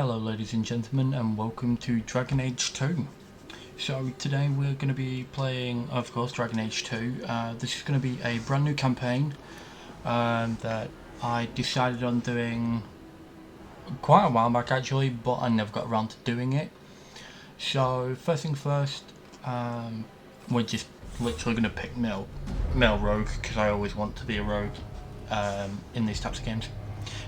Hello ladies and gentlemen, and welcome to Dragon Age 2. So today we're going to be playing, of course, Dragon Age 2. This is going to be a brand new campaign that I decided on doing quite a while back actually, but I never got around to doing it. So first thing first, we're just literally going to pick male rogue, because I always want to be a rogue in these types of games.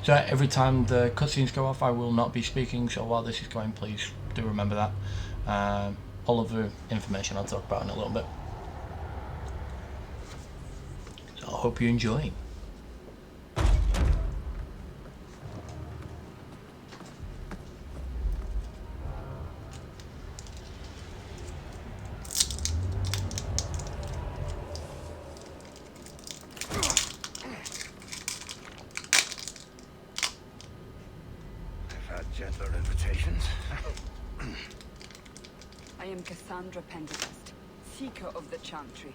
So every time the cutscenes go off, I will not be speaking, so while this is going, please do remember that. All of the information I'll talk about in a little bit. So I hope you enjoy. Gentler invitations. I am Cassandra Pendergast, Seeker of the Chantry.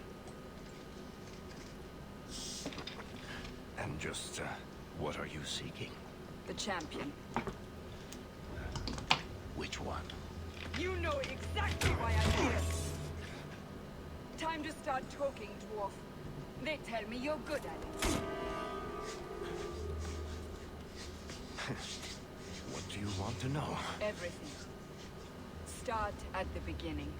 And just, what are you seeking? The champion. Which one? You know exactly why I'm here. Time to start talking, dwarf. They tell me you're good at it. What do you want to know? Everything. Start at the beginning.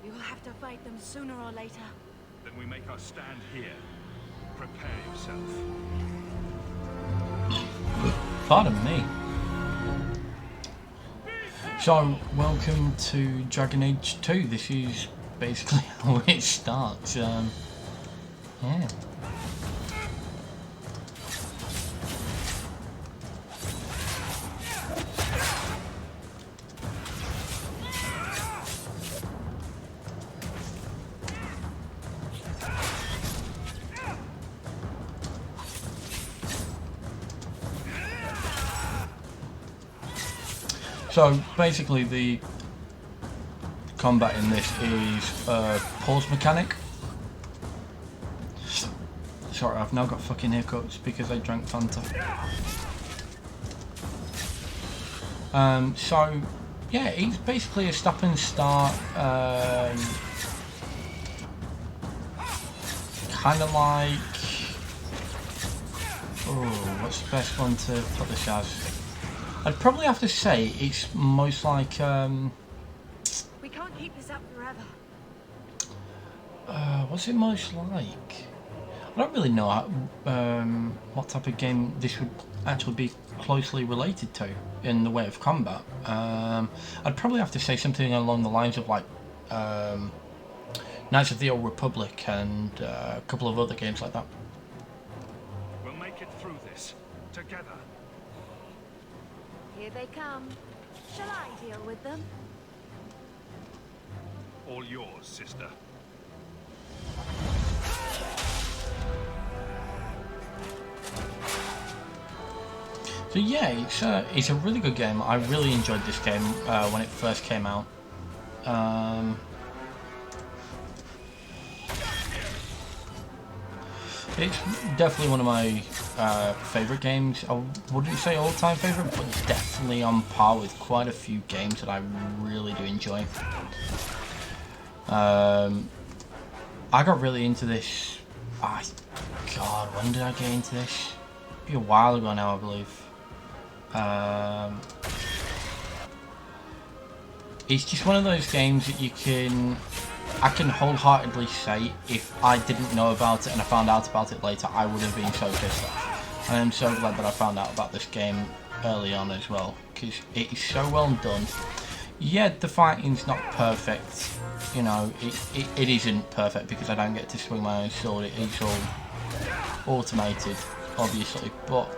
We will have to fight them sooner or later. Then we make our stand here. Prepare yourself. Pardon me. So, welcome to Dragon Age 2. This is basically how it starts. Yeah. So basically the combat in this is a pause mechanic. Sorry, I've now got fucking hiccups because I drank Fanta. So yeah, it's basically a stop and start, kind of like, oh, what's the best one to put this as? I'd probably have to say it's most like, We can't keep this up forever. what's it most like? I don't really know what type of game this would actually be closely related to in the way of combat. I'd probably have to say something along the lines of like Knights of the Old Republic and a couple of other games like that. We'll make it through this together. Here they come. Shall I deal with them? All yours, sister. So yeah, it's a really good game. I really enjoyed this game when it first came out. It's definitely one of my favourite games. I wouldn't say all-time favourite, but definitely on par with quite a few games that I really do enjoy. I got really into this. God, when did I get into this? Maybe a while ago now, I believe. It's just one of those games that I can wholeheartedly say if I didn't know about it and I found out about it later, I would have been so pissed off. I am so glad that I found out about this game early on as well, because it is so well done. Yeah, the fighting's not perfect, you know, it isn't perfect because I don't get to swing my own sword. It's all automated, obviously, but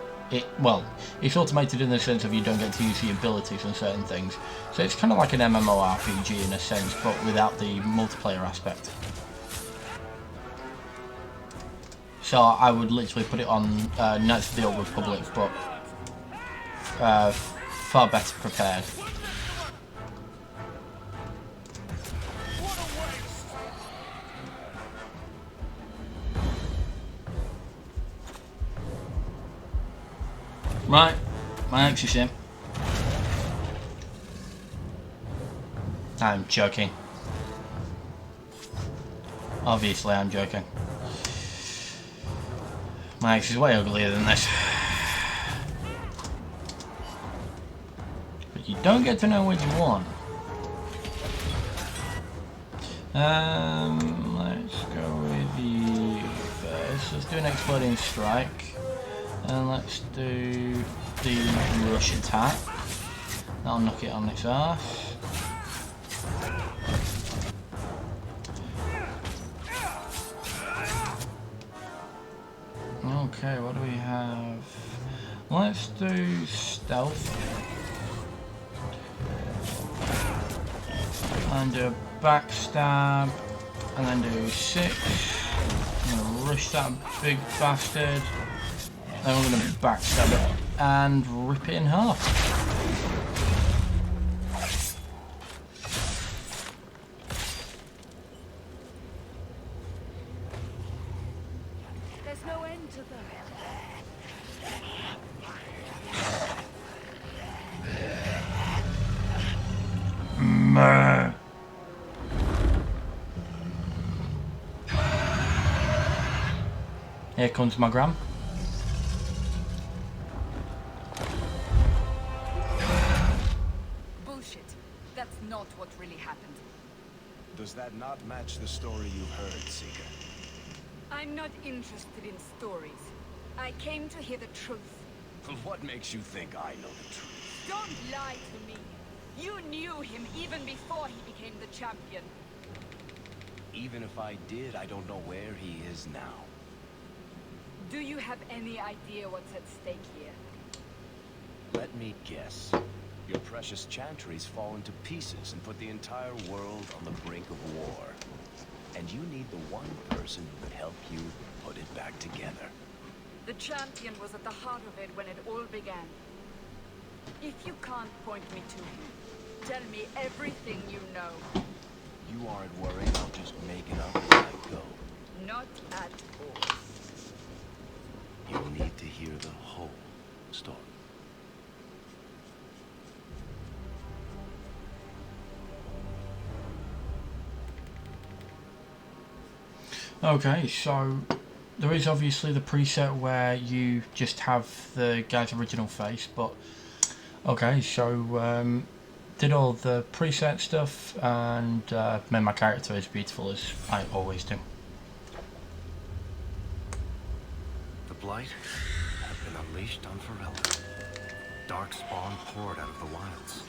it's automated in the sense of you don't get to use the abilities on certain things. So it's kind of like an MMORPG in a sense, but without the multiplayer aspect. So I would literally put it on Knights of the Old Republic, but far better prepared. Right, my axe is in. I'm joking. Obviously I'm joking. My axe is way uglier than this. But you don't get to know which one. Let's go with you first. Let's do an exploding strike. And let's do the rush attack. That'll knock it on its arse. Okay, what do we have? Let's do stealth. And do a backstab. And then do 6. I'm gonna rush that big bastard. Then we're going to backstab it and rip it in half. There's no end to them. Meh. Here comes my gram. Not what really happened. Does that not match the story you've heard, Seeker? I'm not interested in stories. I came to hear the truth. Well, what makes you think I know the truth? Don't lie to me. You knew him even before he became the champion. Even if I did, I don't know where he is now. Do you have any idea what's at stake here? Let me guess. Your precious chantries fall into pieces and put the entire world on the brink of war. And you need the one person who could help you put it back together. The champion was at the heart of it when it all began. If you can't point me to him, tell me everything you know. You aren't worried I'll just make it up as I go? Not at all. You'll need to hear the whole story. Okay, so there is obviously the preset where you just have the guy's original face, but okay, so did all the preset stuff and made my character as beautiful as I always do. The Blight have been unleashed on Varela. Darkspawn poured out of the wilds,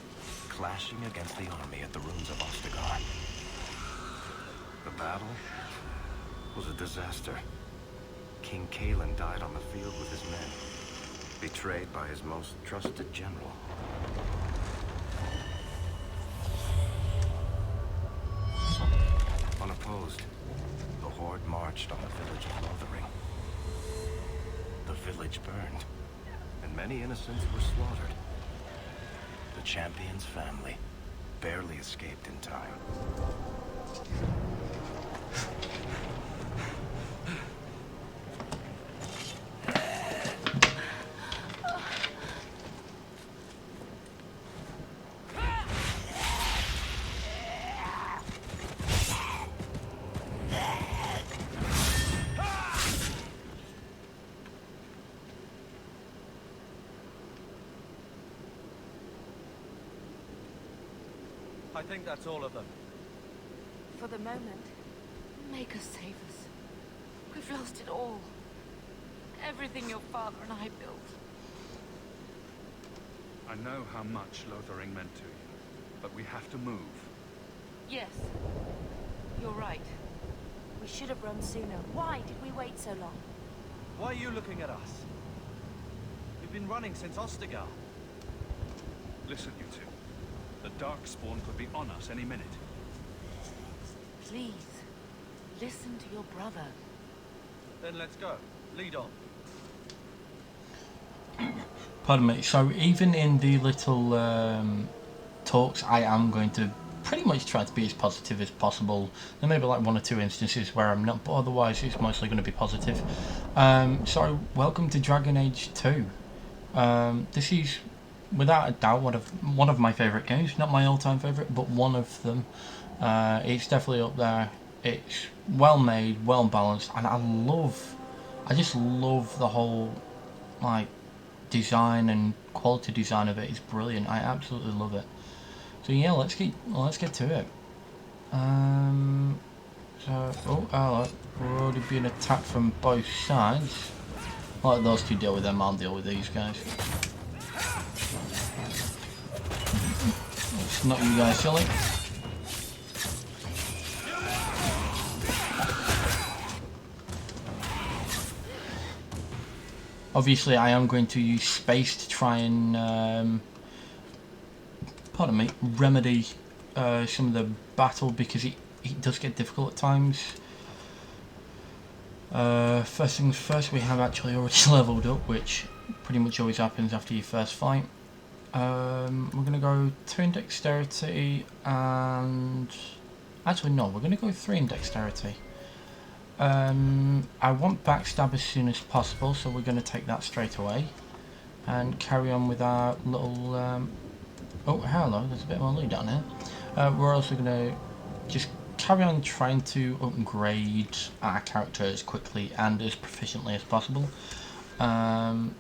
clashing against the army at the ruins of Ostagar. The battle was a disaster. King Kalen died on the field with his men, betrayed by his most trusted general. Unopposed, the Horde marched on the village of Lothering. The village burned, and many innocents were slaughtered. The champion's family barely escaped in time. I think that's all of them. For the moment, make us save us. We've lost it all. Everything your father and I built. I know how much Lothering meant to you, but we have to move. Yes. You're right. We should have run sooner. Why did we wait so long? Why are you looking at us? We've been running since Ostagar. Listen, you two. The Darkspawn could be on us any minute. Please, listen to your brother. Then let's go. Lead on. Pardon me. So even in the little talks, I am going to pretty much try to be as positive as possible. There may be like one or two instances where I'm not, but otherwise it's mostly going to be positive. So welcome to Dragon Age 2. This is without a doubt one of my favourite games. Not my all-time favourite, but one of them. It's definitely up there. It's well made, well balanced, and I just love the whole like design and quality design of it. Is brilliant. I absolutely love it. So yeah, let's get to it. So hello. We're already being attacked from both sides. I'll let those two deal with them. I'll deal with these guys. It's not you guys, silly. Obviously, I am going to use space to try and, pardon me, remedy some of the battle because it does get difficult at times. First things first, we have actually already leveled up, which pretty much always happens after your first fight. We're going to go 2 in dexterity and... Actually no, we're going to go 3 in dexterity. I want backstab as soon as possible, so we're going to take that straight away and carry on with our little oh hello, there's a bit more loot down here. We're also going to just carry on trying to upgrade our character as quickly and as proficiently as possible. We aren't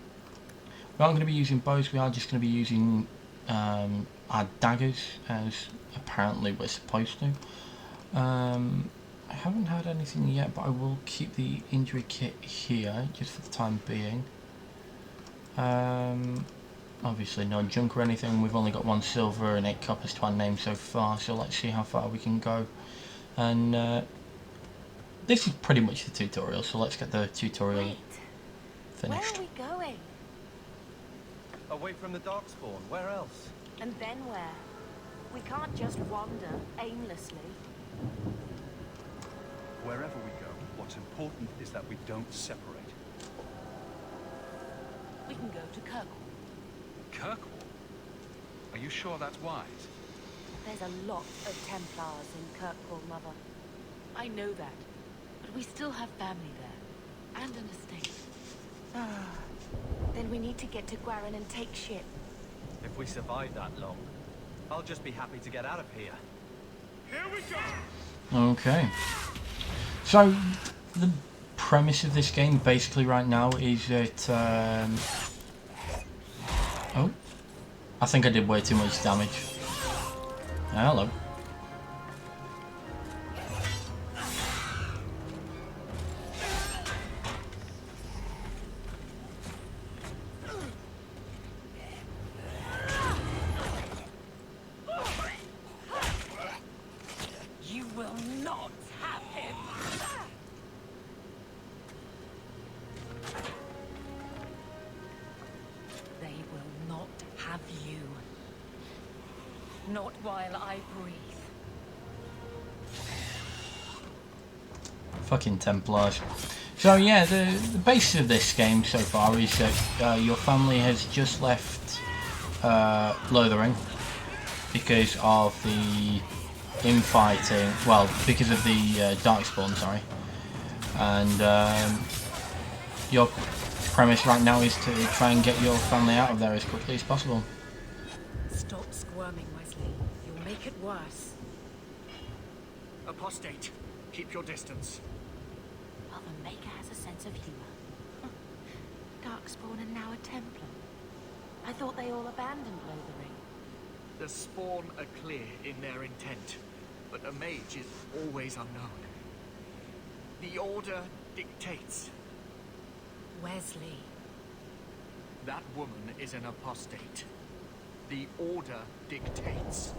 going to be using bows, we are just going to be using our daggers as apparently we're supposed to. I haven't had anything yet, but I will keep the injury kit here just for the time being. Obviously no junk or anything. We've only got 1 silver and 8 coppers to our name so far, so let's see how far we can go. And this is pretty much the tutorial, so let's get the tutorial finished. Where are we going? Away from the Darkspawn. Where else? And then where? We can't just wander aimlessly. Wherever we go, what's important is that we don't separate. We can go to Kirkwall. Kirkwall? Are you sure that's wise? There's a lot of Templars in Kirkwall, Mother. I know that, but we still have family there, and an estate. Then we need to get to Guarin and take ship. If we survive that long, I'll just be happy to get out of here. Here we go! Okay. So, the premise of this game basically right now is that, oh, I think I did way too much damage. Hello. You will not have him! They will not have you. Not while I breathe. Fucking Templars. So yeah, the basis of this game so far is that your family has just left Lothering because of the infighting, well, because of the Darkspawn, sorry. And your premise right now is to try and get your family out of there as quickly as possible. Stop squirming, Wesley. You'll make it worse. Apostate, keep your distance. Well, the Maker has a sense of humor. Darkspawn and now a Templar. I thought they all abandoned Lothering. The Spawn are clear in their intent, but a mage is always unknown. The Order dictates. Wesley. That woman is an apostate. The Order dictates.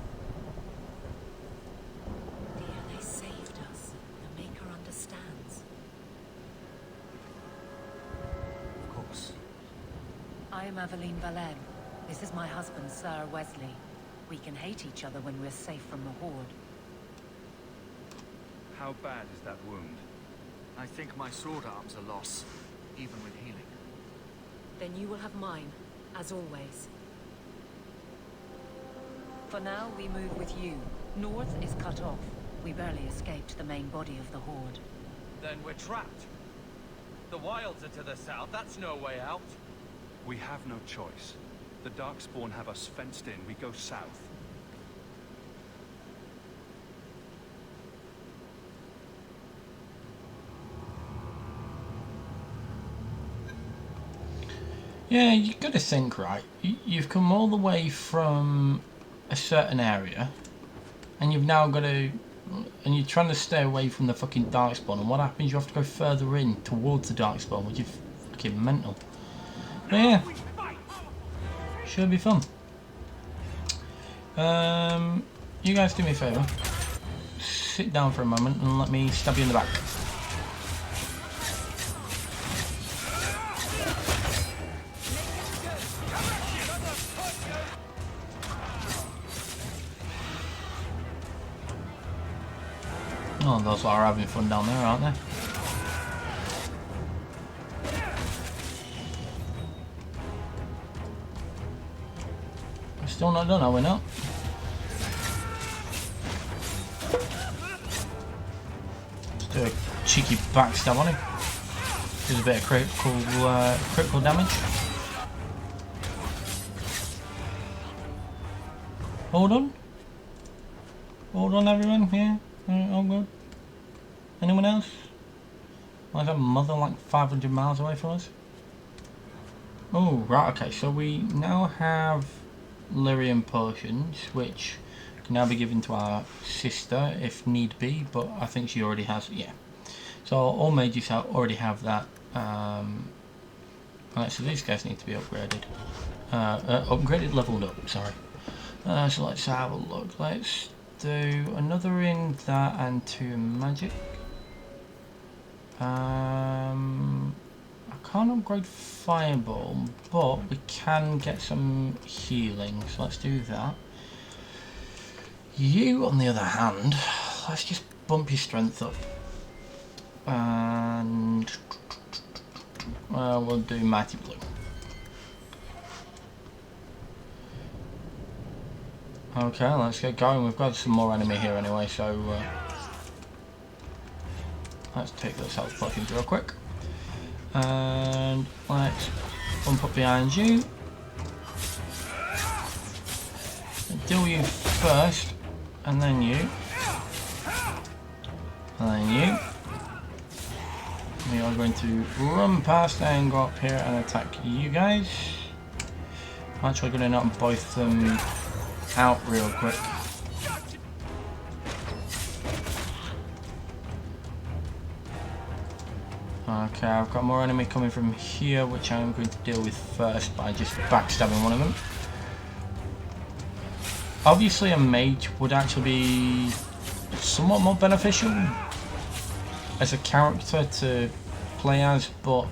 Dear, they saved us. The Maker understands. Of course. I am Aveline Valenne. This is my husband, Sir Wesley. We can hate each other when we're safe from the Horde. How bad is that wound? I think my sword arm's a loss, even with healing. Then you will have mine, as always. For now, we move with you. North is cut off. We barely escaped the main body of the Horde. Then we're trapped. The wilds are to the south. That's no way out. We have no choice. The Darkspawn have us fenced in. We go south. Yeah, you got to think, right? You've come all the way from a certain area, and you've now got to, and you're trying to stay away from the fucking Darkspawn. And what happens? You have to go further in towards the Darkspawn, which is fucking mental. But yeah, should be fun. You guys do me a favour. Sit down for a moment and let me stab you in the back. Oh, those lot are having fun down there, aren't they? We're still not done, are we not? Let's do a cheeky backstab on him. Does a bit of critical damage. Hold on. Hold on, everyone. Yeah. All good. Anyone else? Why is that mother like 500 miles away from us? Oh, right, okay, so we now have lyrium potions, which can now be given to our sister if need be, but I think she already has, yeah. So all mages already have that. Right, so these guys need to be upgraded. Upgraded, leveled up, sorry. So let's have a look. Let's do another in that and 2 in magic. I can't upgrade fireball, but we can get some healing, so let's do that. You, on the other hand, let's just bump your strength up, and we'll do mighty blue. Okay, let's get going. We've got some more enemy here anyway, so let's take those health potions real quick. And let's bump up behind you. Deal you first, and then you. And then you. We are going to run past and go up here and attack you guys. I'm actually going to knock both them out real quick. Okay, I've got more enemy coming from here, which I'm going to deal with first by just backstabbing one of them. Obviously a mage would actually be somewhat more beneficial as a character to play as, but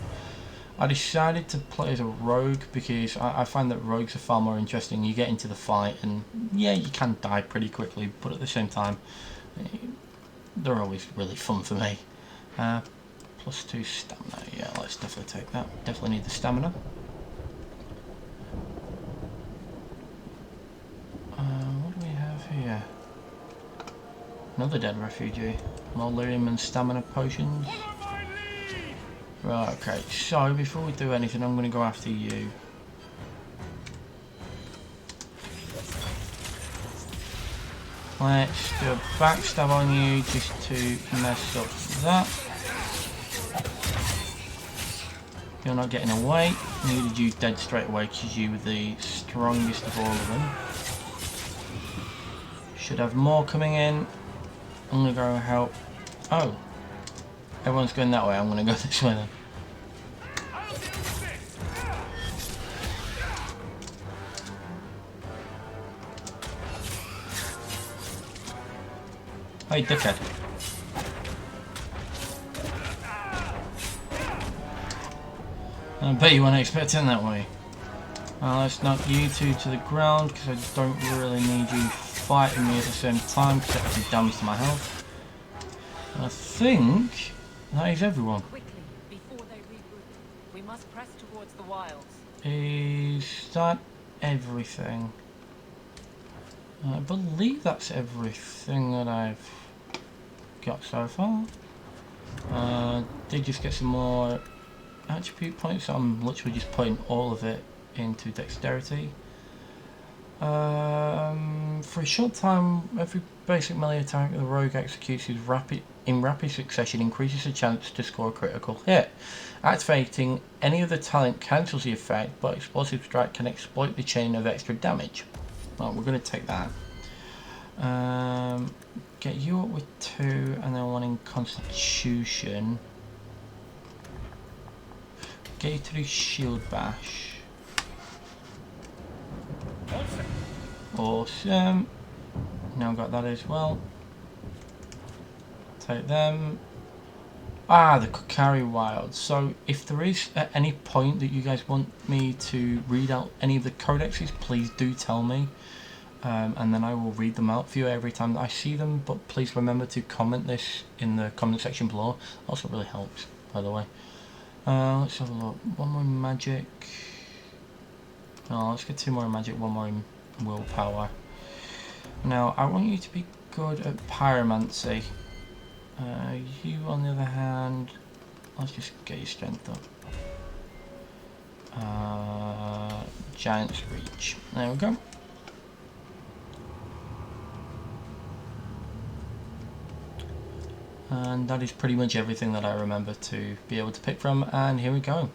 I decided to play as a rogue because I find that rogues are far more interesting. You get into the fight and yeah, you can die pretty quickly, but at the same time they're always really fun for me. +2 stamina, yeah, let's definitely take that. Definitely need the stamina. What do we have here? Another dead refugee. More lyrium and stamina potions. Right, okay, so before we do anything, I'm going to go after you. Let's do a backstab on you just to mess up that. You're not getting away. Needed you dead straight away because you were the strongest of all of them. Should have more coming in. I'm going to go help. Oh. Everyone's going that way. I'm going to go this way then. Hey, dickhead. I bet you weren't expecting that way. Let's knock you two to the ground because I don't really need you fighting me at the same time because that does damage to my health. And I think that is everyone. Quickly, before they regroup, we must press towards the wilds. Is that everything? I believe that's everything that I've got so far. Did just get some more attribute points, so I'm literally just putting all of it into dexterity. For a short time, every basic melee attack the rogue executes is in rapid succession increases the chance to score a critical hit. Activating any other talent cancels the effect, but explosive strike can exploit the chain of extra damage. Well, we're going to take that. Get you up with 2, and then 1 in Constitution. Get you to do Shield Bash. Awesome. Now I've got that as well. Take them. Ah, the Kokari Wild. So if there is at any point that you guys want me to read out any of the codexes, please do tell me. And then I will read them out for you every time that I see them. But please remember to comment this in the comment section below. Also really helps, by the way. Let's have a look. 1 more in magic. Oh, let's get 2 more in magic, 1 more in willpower. Now, I want you to be good at pyromancy. You, on the other hand, let's just get your strength up. Giant's Reach. There we go. And that is pretty much everything that I remember to be able to pick from, and here we go.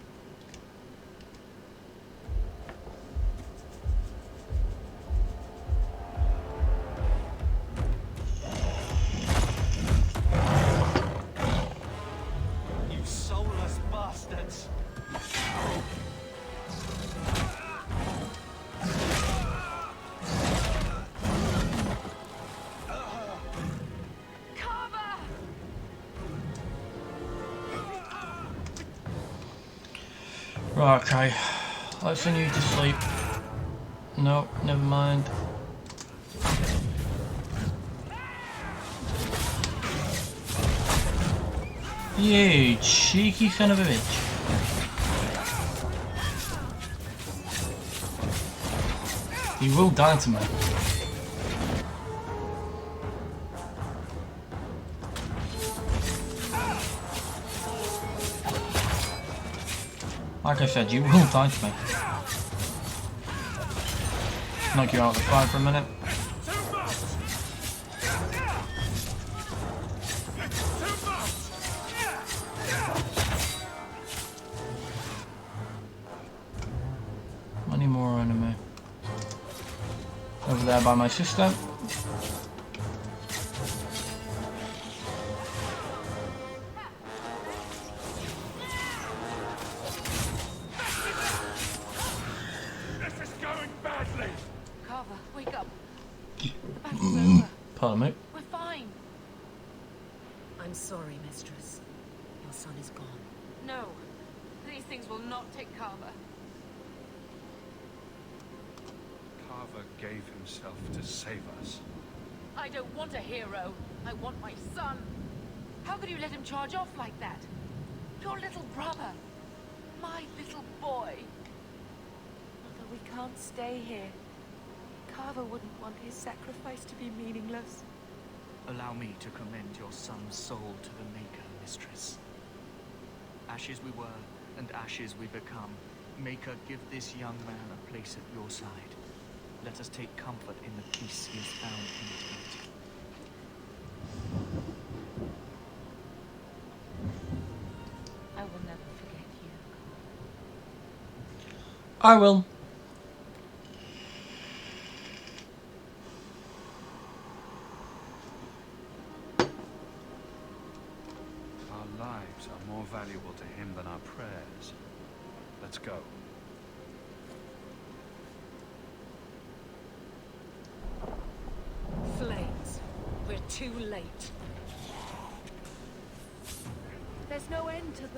You soulless bastards! Right, okay. Let's send you to sleep. No, never mind. You cheeky son of a bitch. You will die to me. Like I said, you will die to me. Knock you out of the fire for a minute. Any more enemy? Over there by my sister. Wake up. Battle's over. Pardon me. We're fine. I'm sorry, mistress. Your son is gone. No. These things will not take Carver. Carver gave himself to save us. I don't want a hero. I want my son. How could you let him charge off like that? Your little brother. My little boy. Mother, we can't stay here. Carver wouldn't want his sacrifice to be meaningless. Allow me to commend your son's soul to the Maker, mistress. Ashes we were, and ashes we become. Maker, give this young man a place at your side. Let us take comfort in the peace he has found in eternity. I will never forget you. I will. Our lives are more valuable to him than our prayers. Let's go. Flames. We're too late. There's no end to them.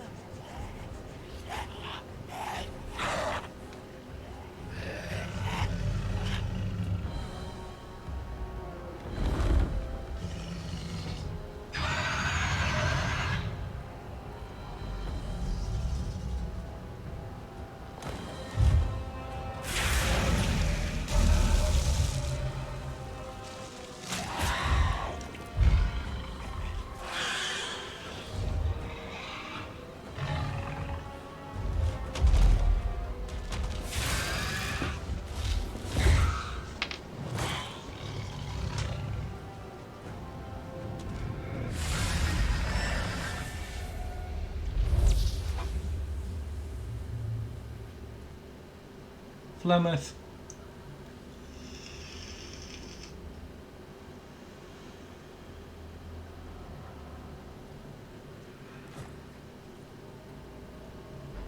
Flemeth.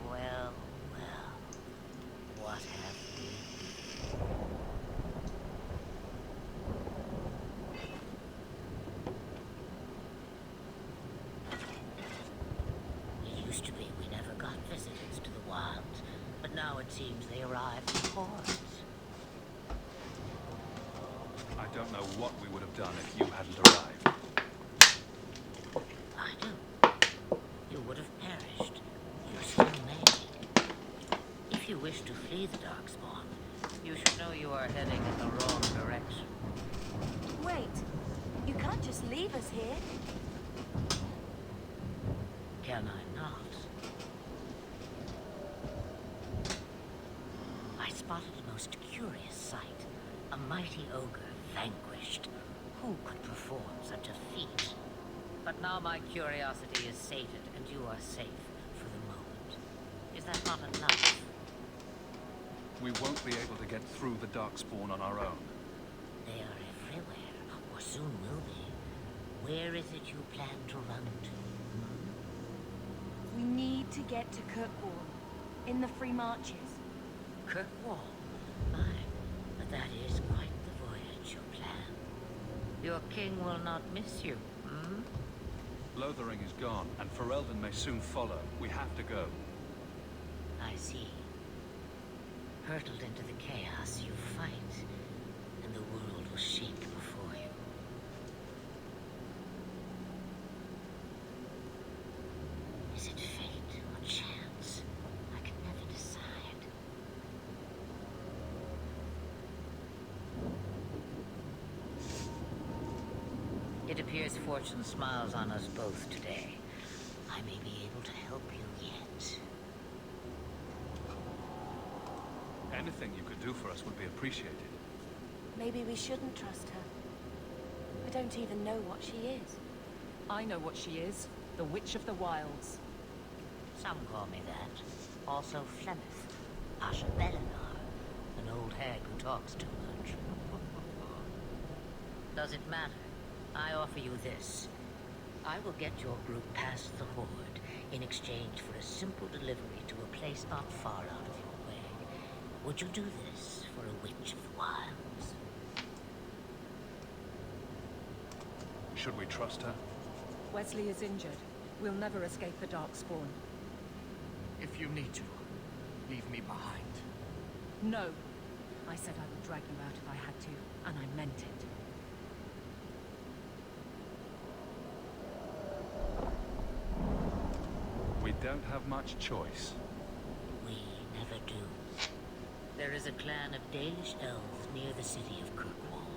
Well, what have we? It used to be we never got visitors to the wilds, but now it seems they arrive in hordes. I don't know what we would have done if you hadn't arrived. I do. You would have perished. You still may. If you wish to flee the Darkspawn, you should know you are heading in the wrong direction. Wait, you can't just leave us here. Can I not? I spotted a most curious sight. A mighty ogre vanquished. Who could perform such a feat? But now my curiosity is sated, and you are safe for the moment. Is that not enough? We won't be able to get through the Darkspawn on our own. They are everywhere, or soon will be. Where is it you plan to run to? We need to get to Kirkwall, in the Free Marches. Kirkwall? My, but that is quite the voyage you plan. Your king will not miss you, hmm? Lothering is gone, and Ferelden may soon follow. We have to go. I see. Hurtled into the chaos, you fight, and the world will shake before you. Is it fate or chance? I can never decide. It appears fortune smiles on us both today. I may be able to help you yet. Anything you could do for us would be appreciated. Maybe we shouldn't trust her. We don't even know what she is. I know what she is. The Witch of the Wilds. Some call me that. Also Flemeth, Asha Belinar, an old hag who talks too much. Does it matter? I offer you this. I will get your group past the Horde in exchange for a simple delivery to a place not far out of your way. Would you do this for a Witch of the Wilds? Should we trust her? Wesley is injured. We'll never escape the Darkspawn. If you need to, leave me behind. No. I said I would drag you out if I had to, and I meant it. We don't have much choice. We never do. There is a clan of Dalish elves near the city of Kirkwall.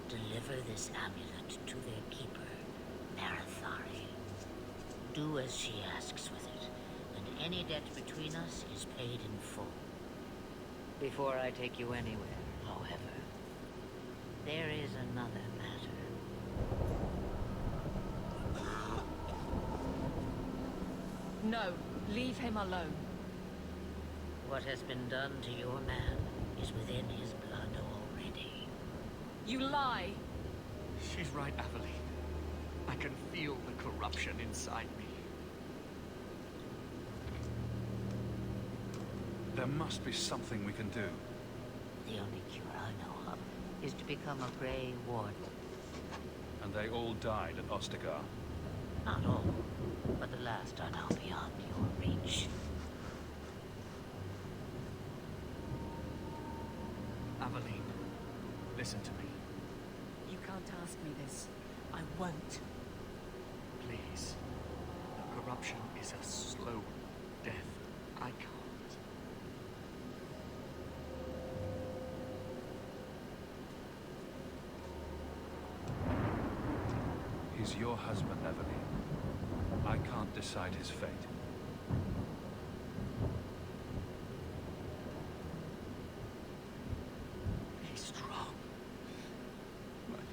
Deliver this amulet to their keeper, Marathari. Do as she asks with it, and any debt between us is paid in full. Before I take you anywhere, however, there is another matter. No, leave him alone. What has been done to your man is within his blood already. You lie! She's right, Aveline. I can feel the corruption inside me. There must be something we can do. The only cure I know of is to become a Grey Warden. And And they all died at Ostagar. Not all, but the last are now beyond your reach. Aveline, listen to me. You can't ask me this. I won't. Please. The corruption is a slow death. I can't. He's your husband, Eveline. I can't decide his fate. Be strong. My love.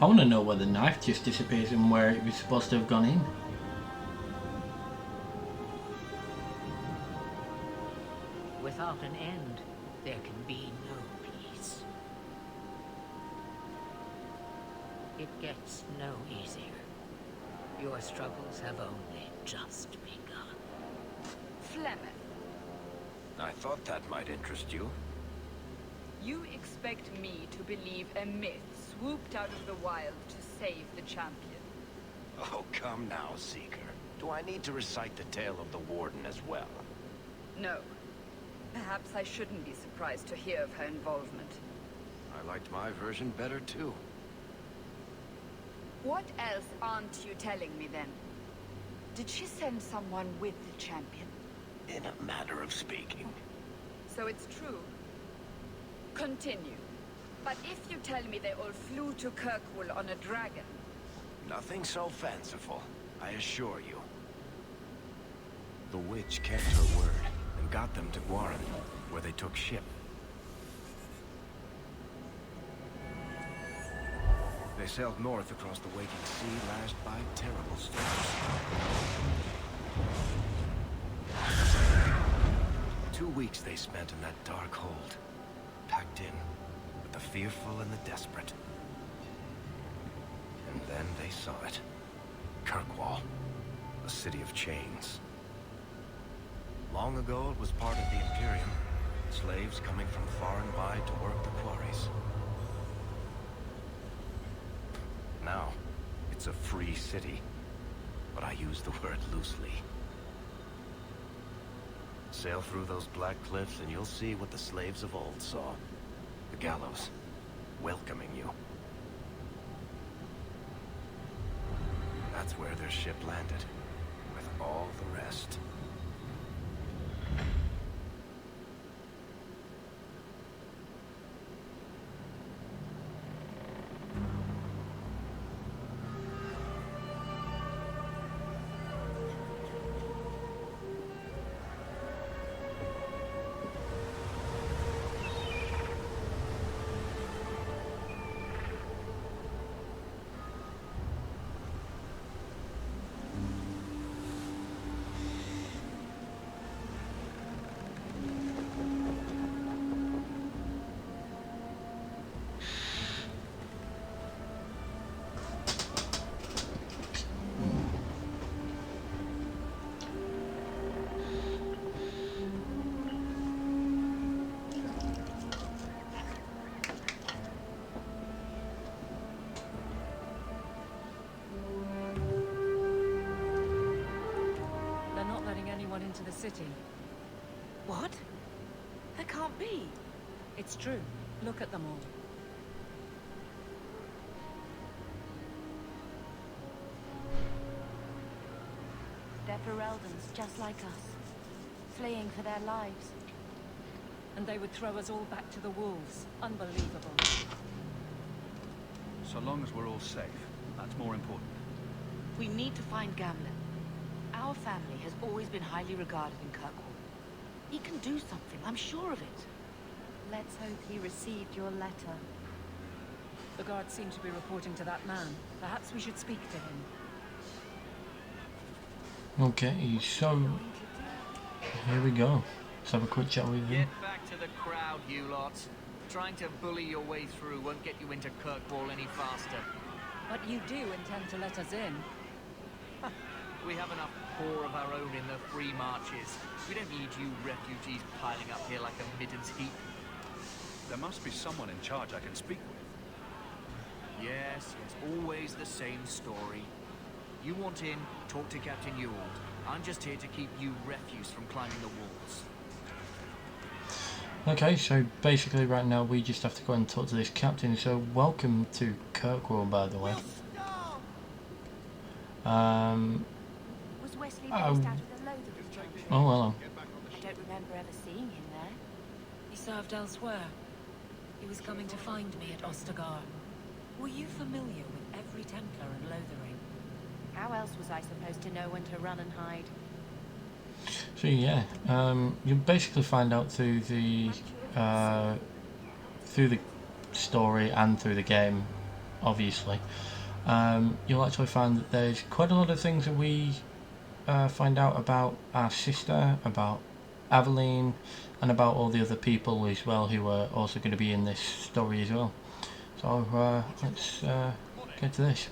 I want to know where the knife just disappears and where it was supposed to have gone in. Without an end, there can be no peace. It gets no easier. Your struggles have only just begun. Flemeth, I thought that might interest you. you expect me to believe a myth swooped out of the wild to save the champion? Oh, come now, Seeker. Do I need to recite the tale of the Warden as well? No. Perhaps I shouldn't be surprised to hear of her involvement. I liked my version better, too. What else aren't you telling me, then? Did she send someone with the champion? In a matter of speaking. So it's true. Continue. But if you tell me they all flew to Kirkwall on a dragon... Nothing so fanciful, I assure you. The witch kept her word and got them to Guaran, where they took ship. They sailed north across the waking sea, lashed by terrible storms. 2 weeks they spent in that dark hold, packed in with the fearful and the desperate. And then they saw it. Kirkwall, a city of chains. Long ago it was part of the Imperium, slaves coming from far and wide to work the quarries. Now, it's a free city, but I use the word loosely. Sail through those black cliffs and you'll see what the slaves of old saw. The gallows, welcoming you. That's where their ship landed, with all the rest. Into the city. What? That can't be. It's true. Look at them all. They're Fereldans, just like us, fleeing for their lives. And they would throw us all back to the wolves. Unbelievable. So long as we're all safe, that's more important. We need to find Gamlen. Our family has always been highly regarded in Kirkwall. He can do something, I'm sure of it. Let's hope he received your letter. The guards seem to be reporting to that man. Perhaps we should speak to him. Okay, so here we go. Let's have a quick chat with him. Get back to the crowd, you lot. Trying to bully your way through won't get you into Kirkwall any faster. But you do intend to let us in. We have enough poor of our own in the free marches. We don't need you refugees piling up here like a midden's heap. There must be someone in charge I can speak with. Yes, it's always the same story. You want in, talk to Captain Ewald. I'm just here to keep you refuse from climbing the walls. Okay, so basically right now we just have to go and talk to this captain. So welcome to Kirkwall, by the way. Was Wesley based out of the Lothering Junction? Oh, hello. I don't remember ever seeing him there. He served elsewhere. He was coming to find me at Ostagar. Were you familiar with every Templar in Lothering? How else was I supposed to know when to run and hide? So yeah, you'll basically find out through the story and through the game, obviously. You'll actually find that there's quite a lot of things that we find out about our sister, about Aveline, and about all the other people as well who are also going to be in this story as well. So let's get to this.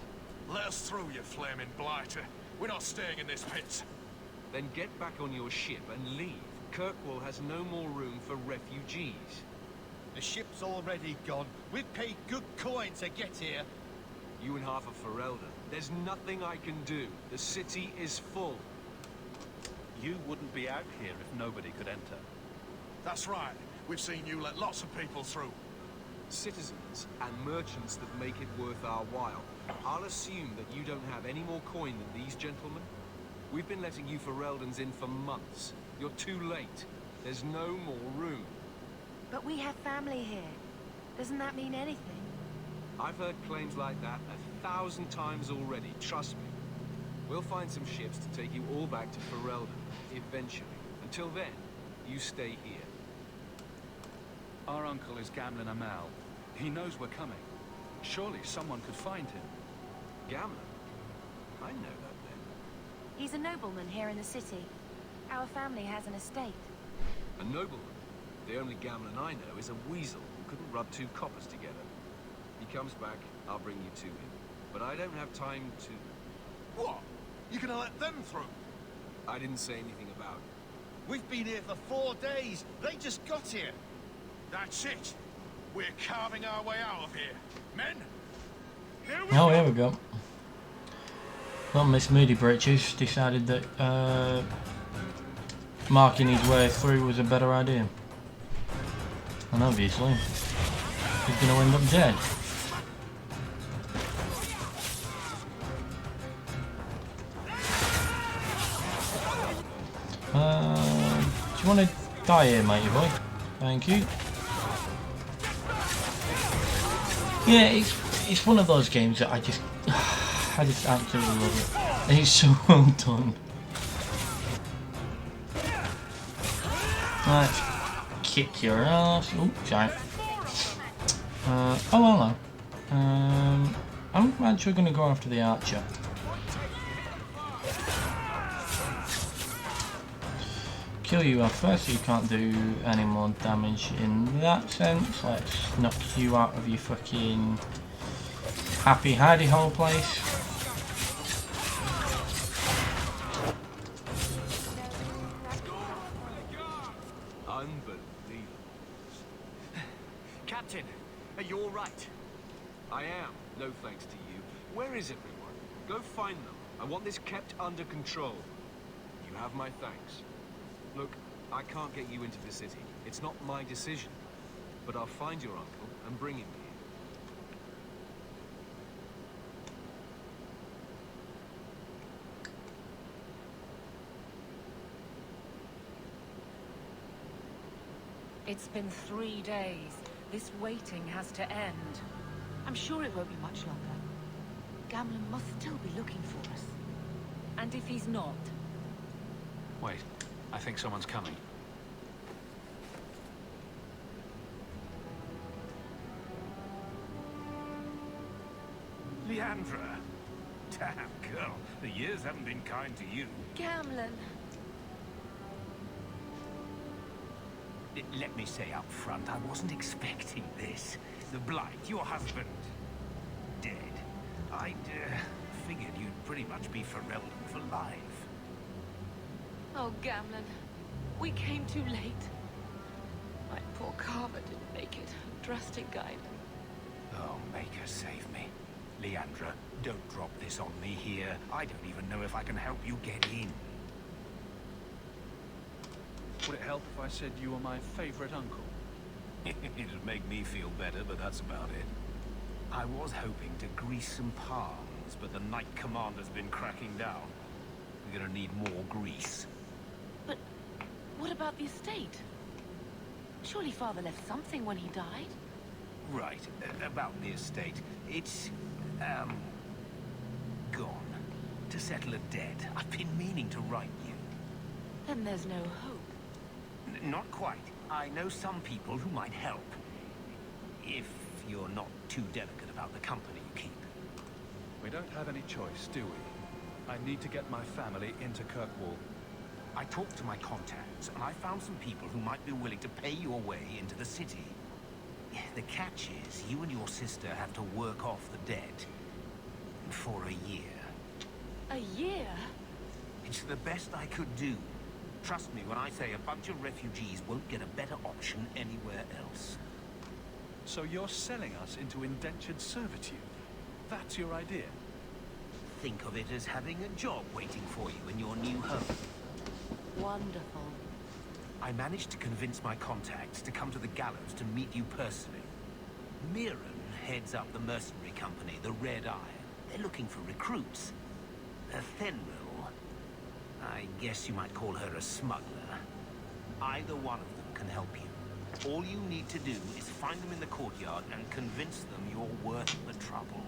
Let us through, you flaming blighter. We're not staying in this pit. Then get back on your ship and leave. Kirkwall has no more room for refugees. The ship's already gone. We've paid good coin to get here. You and half of Ferelden. There's nothing I can do. The city is full. You wouldn't be out here if nobody could enter. That's right. We've seen you let lots of people through. Citizens and merchants that make it worth our while. I'll assume that you don't have any more coin than these gentlemen. We've been letting you Fereldans in for months. You're too late. There's no more room. But we have family here. Doesn't that mean anything? I've heard claims like that 1,000 times already, trust me. We'll find some ships to take you all back to Ferelden, eventually. Until then, you stay here. Our uncle is Gamlin Amal. He knows we're coming. Surely someone could find him. Gamlin? I know that name. He's a nobleman here in the city. Our family has an estate. A nobleman? The only Gamlin I know is a weasel who couldn't rub two coppers together. He comes back, I'll bring you to him. But I don't have time to... What? You gonna let them through? I didn't say anything about it. We've been here for 4 days. They just got here. That's it. We're carving our way out of here. Men? Oh, here we go. Well, Miss Moody Britches decided that marking his way through was a better idea. And obviously, he's going to end up dead. Do you want to die here, matey boy? Thank you. Yeah, it's one of those games that I just absolutely love it. And it's so well done. Let's kick your ass. Oh, sorry. Oh, hello. I'm actually going to go after the archer. Kill you off first so you can't do any more damage in that sense. Let's knock you out of your fucking happy hidey hole place. Unbelievable. Captain, are you alright? I am, no thanks to you. Where is everyone? Go find them. I want this kept under control. You have my thanks. Look, I can't get you into the city. It's not my decision. But I'll find your uncle and bring him here. It's been 3 days. This waiting has to end. I'm sure it won't be much longer. Gamlin must still be looking for us. And if he's not... Wait, I think someone's coming. Leandra. Damn, girl. The years haven't been kind to you. Gamlen. Let me say up front, I wasn't expecting this. The Blight, your husband, dead. I'd figured you'd pretty much be Ferelden for life. Oh, Gamlen. We came too late. My poor Carver didn't make it. Drastic guide. Oh, Maker, save me. Leandra, don't drop this on me here. I don't even know if I can help you get in. Would it help if I said you were my favorite uncle? It'd make me feel better, but that's about it. I was hoping to grease some palms, but the Knight Commander's been cracking down. We're gonna need more grease. But what about the estate? Surely Father left something when he died? Right, about the estate. It's, gone. To settle a debt. I've been meaning to write you. Then there's no hope. Not quite. I know some people who might help. If you're not too delicate about the company you keep. We don't have any choice, do we? I need to get my family into Kirkwall. I talked to my contacts, and I found some people who might be willing to pay your way into the city. The catch is, you and your sister have to work off the debt. For a year. A year? It's the best I could do. Trust me when I say a bunch of refugees won't get a better option anywhere else. So you're selling us into indentured servitude? That's your idea? Think of it as having a job waiting for you in your new home. Wonderful. I managed to convince my contacts to come to the gallows to meet you personally. Mirren heads up the mercenary company, the Red Eye. They're looking for recruits. Fenrir, I guess you might call her a smuggler. Either one of them can help you. All you need to do is find them in the courtyard and convince them you're worth the trouble.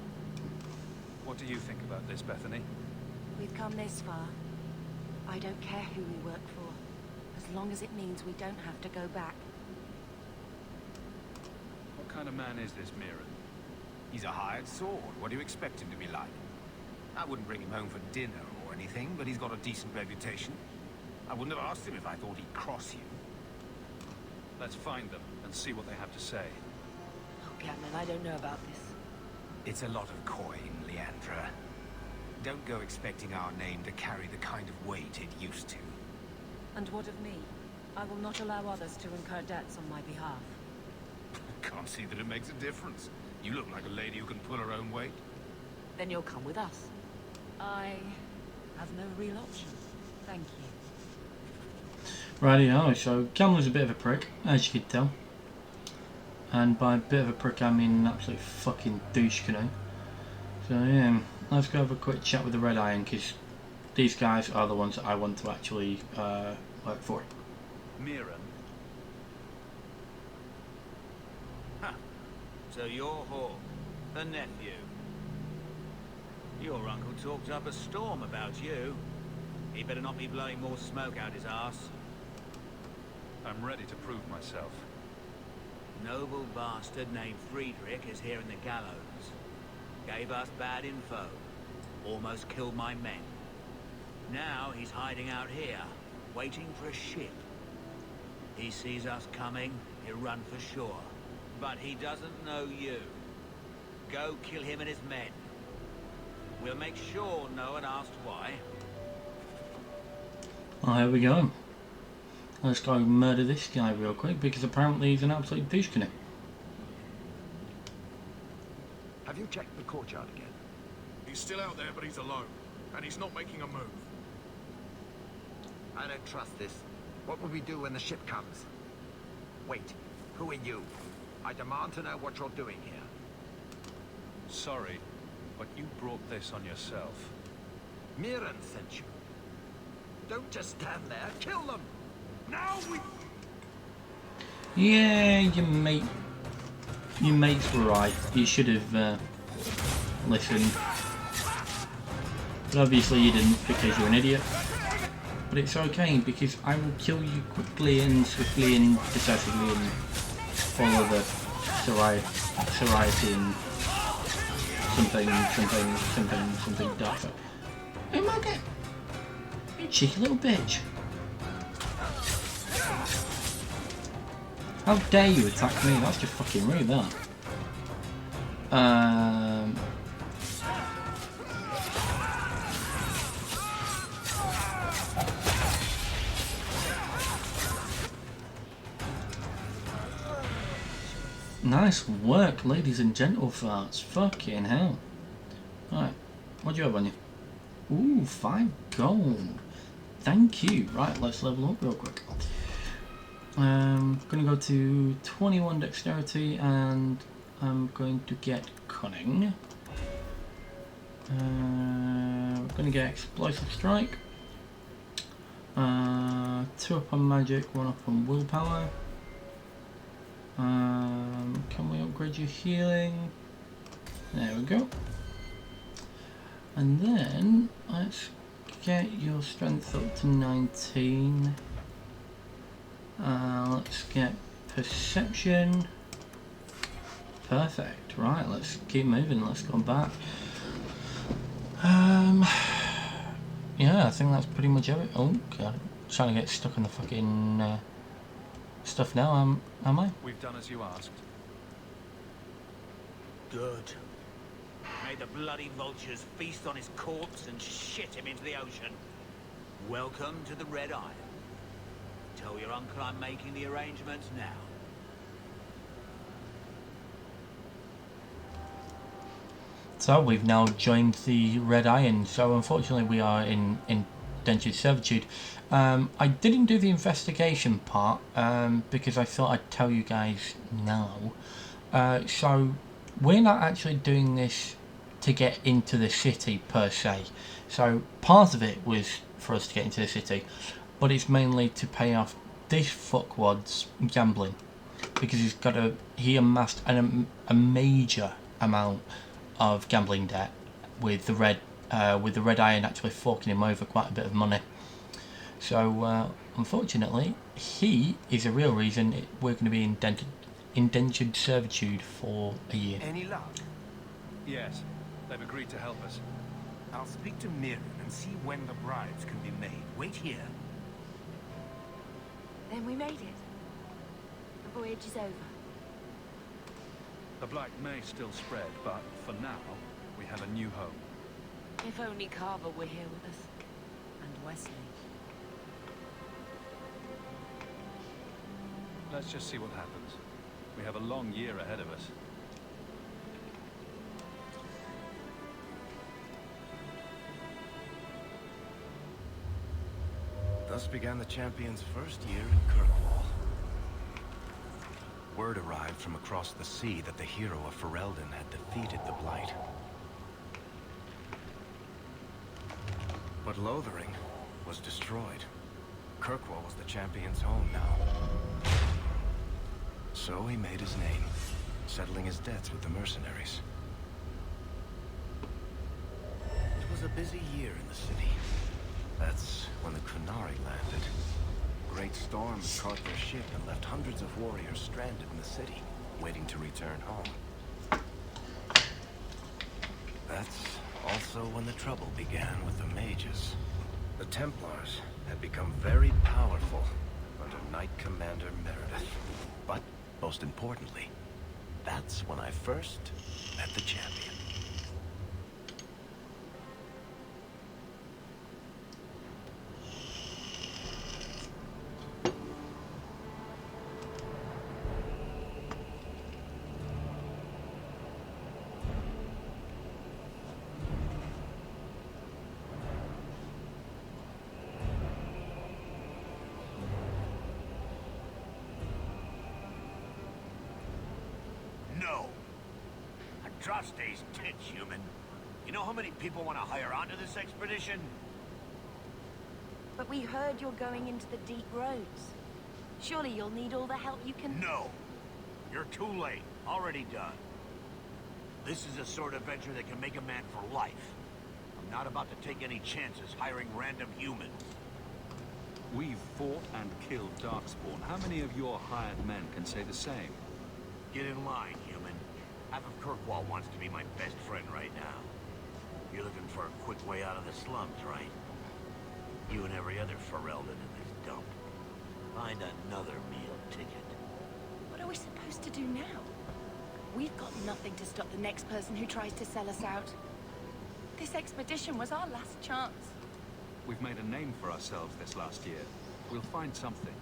What do you think about this, Bethany? We've come this far. I don't care who we work for, as long as it means we don't have to go back. What kind of man is this Mirren? He's a hired sword. What do you expect him to be like? I wouldn't bring him home for dinner or anything, but he's got a decent reputation. I wouldn't have asked him if I thought he'd cross you. Let's find them and see what they have to say. Oh, Gamlen, I don't know about this. It's a lot of coin, Leandra. Don't go expecting our name to carry the kind of weight it used to. And what of me? I will not allow others to incur debts on my behalf. Can't see that it makes a difference. You look like a lady who can pull her own weight. Then you'll come with us. I have no real option. Thank you. Rightio, so Gamlen's a bit of a prick, as you could tell. And by a bit of a prick I mean an absolute fucking douche canoe. So yeah, let's go have a quick chat with the Red Iron, because these guys are the ones that I want to actually work for. Mirren? Huh. So you're Hawk, the nephew. Your uncle talked up a storm about you. He better not be blowing more smoke out his arse. I'm ready to prove myself. Noble bastard named Friedrich is here in the gallows. Gave us bad info. Almost killed my men. Now he's hiding out here, waiting for a ship. He sees us coming, he'll run for shore. But he doesn't know you. Go kill him and his men. We'll make sure no one asks why. Well, here we go. Let's go murder this guy real quick, because apparently he's an absolute douche canoe. Have you checked the courtyard again? He's still out there, but he's alone. And he's not making a move. I don't trust this. What will we do when the ship comes? Wait, who are you? I demand to know what you're doing here. Sorry, but you brought this on yourself. Mirren sent you. Don't just stand there, kill them! Now we... Yeah, your mate's right. You should have listened. But obviously you didn't, because you're an idiot. But it's okay, because I will kill you quickly and swiftly and decisively and all of the variety and something darker. Hey, Maggot! You cheeky little bitch. How dare you attack me? That's just fucking rude, that. Nice work, ladies and gentlefarts. Fucking hell. Alright, what do you have on you? Ooh, 5 gold. Thank you. Right, let's level up real quick. Gonna go to 21 dexterity and I'm going to get cunning. Gonna get explosive strike. 2 up on magic, 1 up on willpower. Can we upgrade your healing? There we go. And then let's get your strength up to 19. Let's get perception. Perfect. Right, let's keep moving. Let's go back. Yeah, I think that's pretty much it. Oh god, trying to get stuck in the fucking stuff now. Am I? We've done as you asked. Good. May the bloody vultures feast on his corpse and shit him into the ocean. Welcome to the Red Isle. Tell your uncle I'm making the arrangements now. So we've now joined the Red Iron. So unfortunately we are in indentured servitude. I didn't do the investigation part because I thought I'd tell you guys now. So we're not actually doing this to get into the city per se. So part of it was for us to get into the city, but it's mainly to pay off this fuckwad's gambling because he amassed a major amount of gambling debt with the Red Iron actually forking him over quite a bit of money. So unfortunately, he is a real reason we're going to be indentured servitude for a year. Any luck? Yes, they've agreed to help us. I'll speak to Mirren and see when the bribes can be made. Wait here. Then we made it. The voyage is over. The blight may still spread, but for now, we have a new home. If only Carver were here with us. And Wesley. Let's just see what happens. We have a long year ahead of us. Thus began the champion's first year in Kirkwall. Word arrived from across the sea that the hero of Ferelden had defeated the Blight. But Lothering was destroyed. Kirkwall was the champion's home now. So he made his name, settling his debts with the mercenaries. It was a busy year in the city. That's when the Kunari landed. Great storms caught their ship and left hundreds of warriors stranded in the city, waiting to return home. That's also when the trouble began with the mages. The Templars had become very powerful under Knight Commander Meredith. But, most importantly, that's when I first met the champion. No. Atrocity's tits, human. You know how many people want to hire onto this expedition? But we heard you're going into the deep roads. Surely you'll need all the help you can... No. You're too late. Already done. This is a sort of venture that can make a man for life. I'm not about to take any chances hiring random humans. We've fought and killed Darkspawn. How many of your hired men can say the same? Get in line, human. Half of Kirkwall wants to be my best friend right now. You're looking for a quick way out of the slums, right? You and every other Ferelden in this dump. Find another meal ticket. What are we supposed to do now? We've got nothing to stop the next person who tries to sell us out. This expedition was our last chance. We've made a name for ourselves this last year. We'll find something.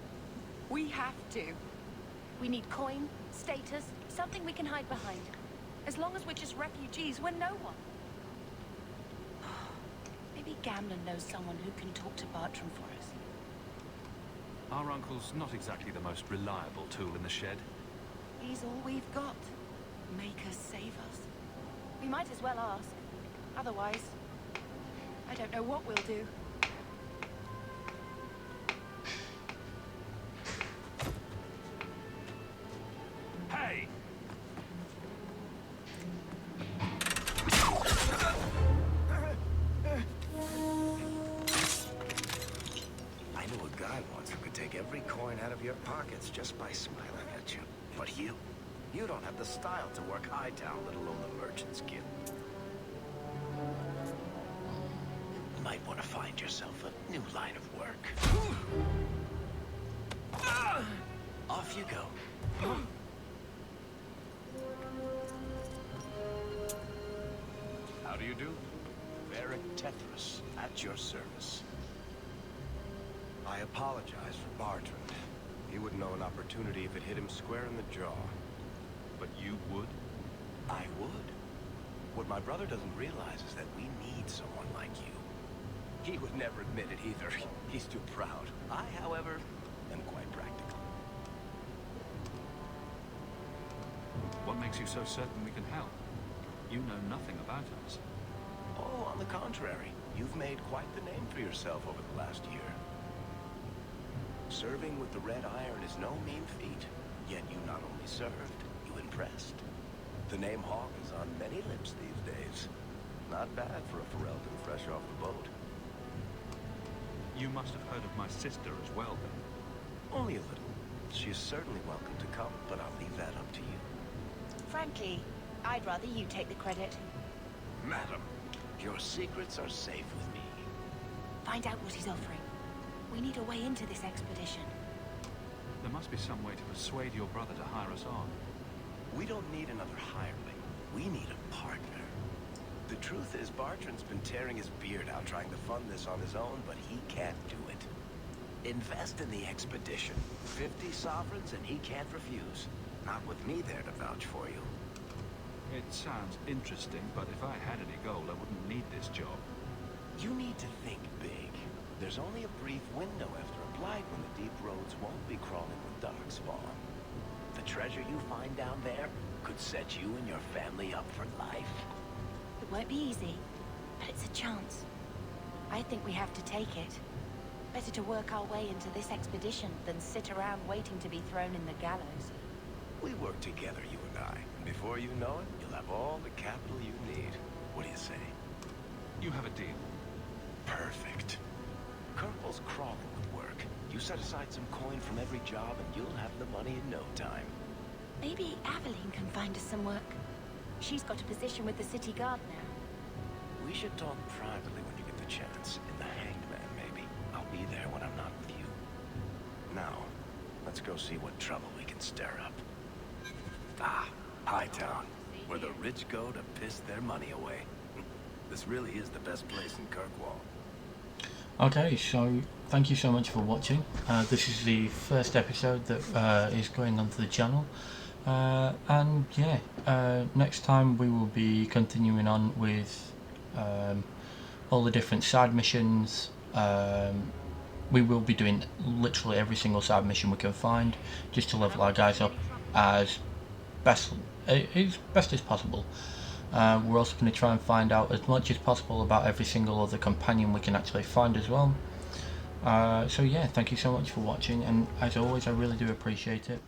We have to. We need coin, status, something we can hide behind. As long as we're just refugees, we're no one. Maybe Gamlen knows someone who can talk to Bartram for us. Our uncle's not exactly the most reliable tool in the shed. He's all we've got. Make us save us. We might as well ask. Otherwise, I don't know what we'll do. Hey! I know a guy once who could take every coin out of your pockets just by smiling at you. But you don't have the style to work Hightown, let alone the Merchant's Guild. You might want to find yourself a new line of work. Off you go. How do you do? Varric Tethras, at your service. I apologize for Bartrand. He wouldn't know an opportunity if it hit him square in the jaw. But you would? I would. What my brother doesn't realize is that we need someone like you. He would never admit it either. He's too proud. I, however, am quite practical. What makes you so certain we can help? You know nothing about us. Oh, on the contrary. You've made quite the name for yourself over the last year. Serving with the Red Iron is no mean feat. Yet you not only served, you impressed. The name Hawk is on many lips these days. Not bad for a Ferelden fresh off the boat. You must have heard of my sister as well, then. Only a little. She is certainly welcome to come, but I'll leave that up to you. Frankly, I'd rather you take the credit. Madam, your secrets are safe with me. Find out what he's offering. We need a way into this expedition. There must be some way to persuade your brother to hire us on. We don't need another hireling. We need a partner. The truth is, Bartrand's been tearing his beard out trying to fund this on his own, but he can't do it. Invest in the expedition. 50 sovereigns and he can't refuse. Not with me there to vouch for you. It sounds interesting, but if I had any gold, I wouldn't need this job. You need to think big. There's only a brief window after a blight when the deep roads won't be crawling with darkspawn. The treasure you find down there could set you and your family up for life. It won't be easy, but it's a chance. I think we have to take it. Better to work our way into this expedition than sit around waiting to be thrown in the gallows. We work together, you and I. And before you know it, you'll have all the capital you need. What do you say? You have a deal. Perfect. Kirkwall's crawling with work. You set aside some coin from every job and you'll have the money in no time. Maybe Aveline can find us some work. She's got a position with the city guard now. We should talk privately when you get the chance. In the Hanged Man, maybe. I'll be there when I'm not with you. Now, let's go see what trouble we can stir up. Ah, Hightown, where the rich go to piss their money away. This really is the best place in Kirkwall. Okay, so thank you so much for watching. This is the first episode that is going onto the channel. And yeah, next time we will be continuing on with all the different side missions. We will be doing literally every single side mission we can find, just to level our guys up as best as possible. We're also going to try and find out as much as possible about every single other companion we can actually find as well. So yeah, thank you so much for watching, and as always I really do appreciate it.